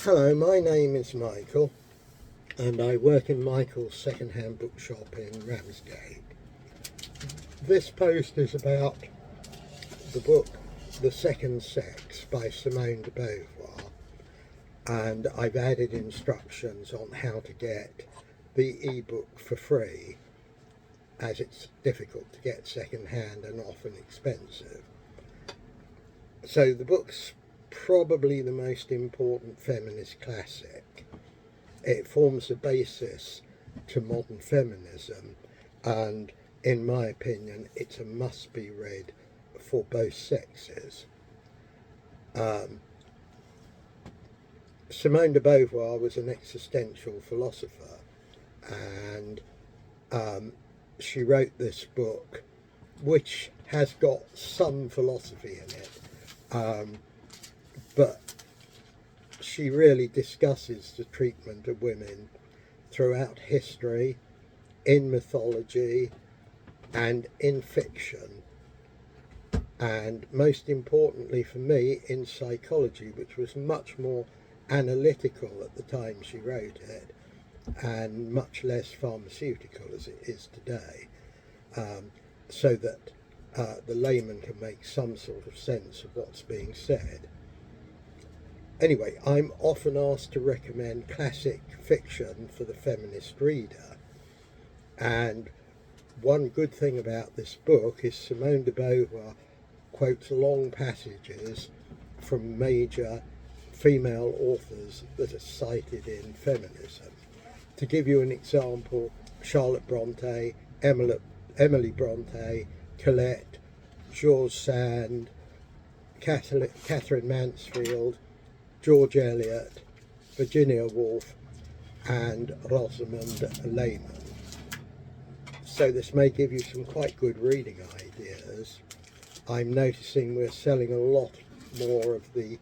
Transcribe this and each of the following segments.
Hello, my name is Michael and I work in Michael's second-hand bookshop in Ramsgate. This post is about the book The Second Sex by Simone de Beauvoir, and I've added instructions on how to get the ebook for free, as it's difficult to get second-hand and often expensive. So the book's probably the most important feminist classic. It forms the basis to modern feminism, and in my opinion it's a must-be read for both sexes. Simone de Beauvoir was an existential philosopher, and she wrote this book which has got some philosophy in it, but she really discusses the treatment of women throughout history, in mythology, and in fiction, and most importantly for me, in psychology, which was much more analytical at the time she wrote it, and much less pharmaceutical as it is today, so that the layman can make some sort of sense of what's being said. Anyway, I'm often asked to recommend classic fiction for the feminist reader, and one good thing about this book is Simone de Beauvoir quotes long passages from major female authors that are cited in feminism. To give you an example, Charlotte Bronte, Emily Bronte, Colette, George Sand, Catherine Mansfield, George Eliot, Virginia Woolf, and Rosamund Lehman. So this may give you some quite good reading ideas. I'm noticing we're selling a lot more of the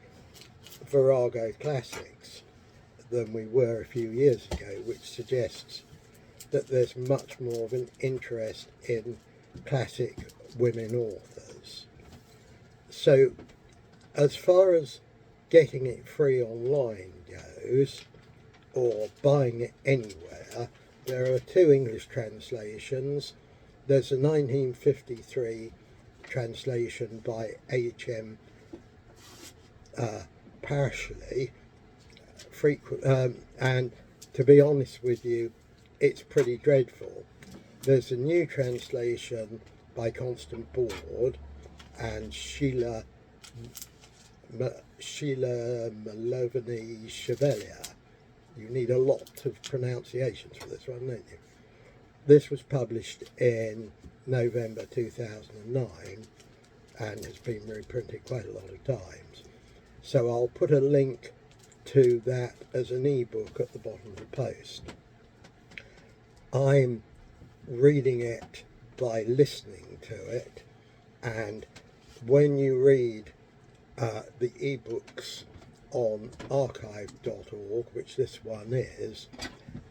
Virago classics than we were a few years ago, which suggests that there's much more of an interest in classic women authors. So as far as getting it free online goes, or buying it anywhere, there are two English translations. There's a 1953 translation by H.M. Parshley, and to be honest with you, it's pretty dreadful. There's a new translation by Constant Board and Sheila Malovany Chevalier. You need a lot of pronunciations for this one, don't you? This was published in November 2009 and has been reprinted quite a lot of times. So I'll put a link to that as an ebook at the bottom of the post. I'm reading it by listening to it, and when you read the ebooks on archive.org, which this one is,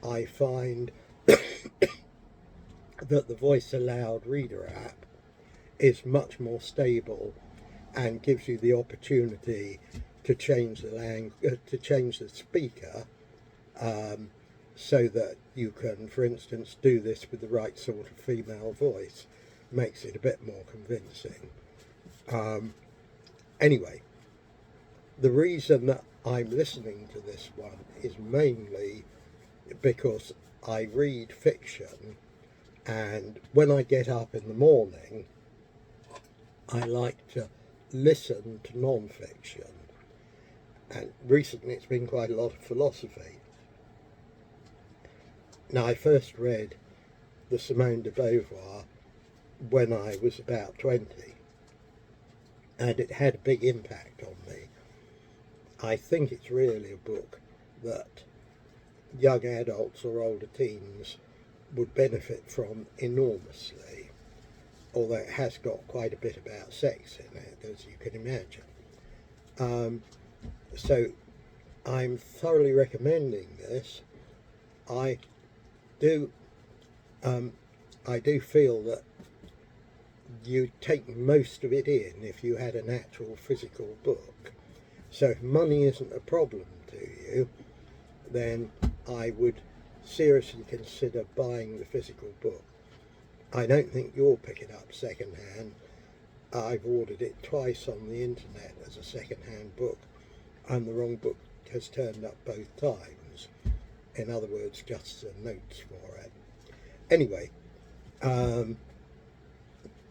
I find that the Voice Aloud Reader app is much more stable and gives you the opportunity to change the speaker, so that you can, for instance, do this with the right sort of female voice. Makes it a bit more convincing. Anyway, the reason that I'm listening to this one is mainly because I read fiction, and when I get up in the morning, I like to listen to non-fiction. And recently it's been quite a lot of philosophy. Now, I first read the Simone de Beauvoir when I was about 20, and it had a big impact on me. I think it's really a book that young adults or older teens would benefit from enormously, although it has got quite a bit about sex in it, as you can imagine. So I'm thoroughly recommending this. I do feel that you take most of it in if you had an actual physical book. So if money isn't a problem to you, then I would seriously consider buying the physical book. I don't think you'll pick it up second hand. I've ordered it twice on the internet as a second hand book, and the wrong book has turned up both times. In other words, just the notes for it. Anyway,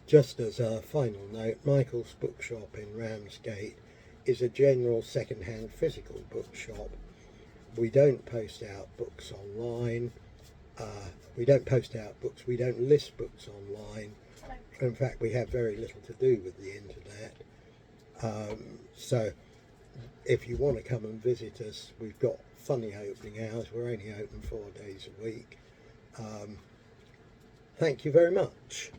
just as a final note, Michael's Bookshop in Ramsgate is a general second-hand physical bookshop. We don't post out books online. We don't post out books. We don't list books online. In fact, we have very little to do with the internet. So if you want to come and visit us, we've got funny opening hours. We're only open 4 days a week. Thank you very much.